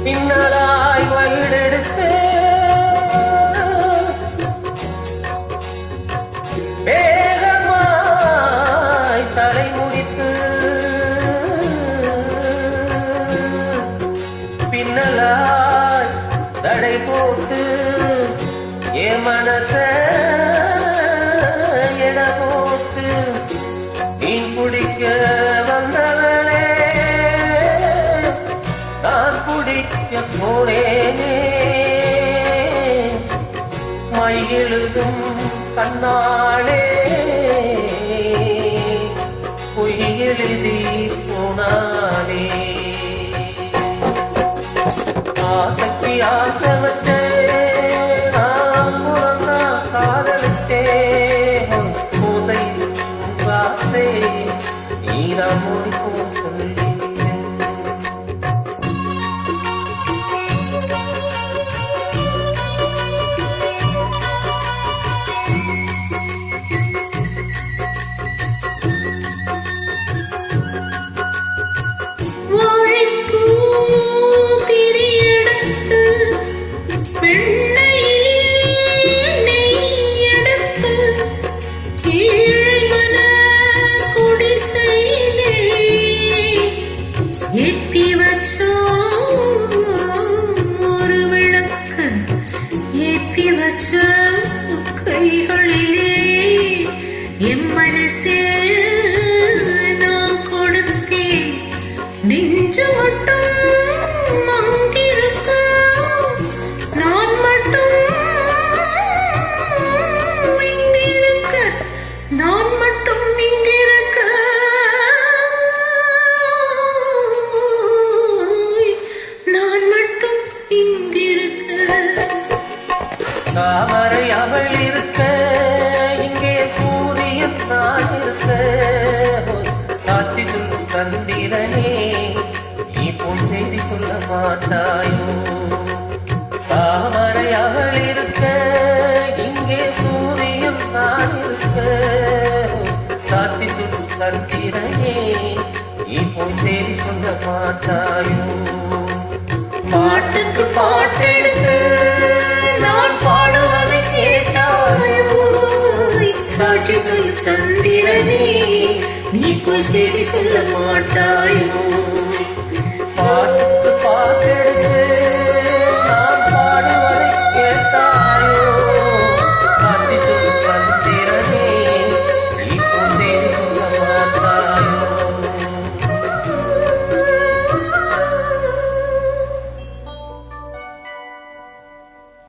பின்னலாய் வயிறெடுத்து வேகமாய் தலை முடித்து பின்னலாய் தடை போட்டு என் மனச எட போட்டு மீன் பிடிக்க வந்தவளே நான் குடிக்க போனேனே மை எழுதும் கண்ணாளே பொய் எழுதி போனானே ஆசைக்கு ஆசை வச்சே நான் முறந்தா காதலிச்சே பூசை வாசே நீ நான் முடிக்கும் சொல்லி நான் மட்டும் தாமரை அவள் இருக்க இங்கே சூரியன் நான் இருக்க சாட்சி சொல்லும் சந்திரனே நீ போல் செய்தி சொல்ல மாட்டாயோ தாமரை அவள் இருக்க இங்கே சூரியன் நான் இருக்க சாட்சி சொல்லும் சந்திரனே நீ போல் செய்தி சொல்ல மாட்டாயோ பாட்டுக்கு பாட்டெடுத்து நான் பாடுவதை கேட்டாயோ சாட்சி சொல்லும் சந்திரனே நீ போய் செய்தி சொல்ல மாட்டாயோ பாட்டுக்கு பாட்டெடுத்து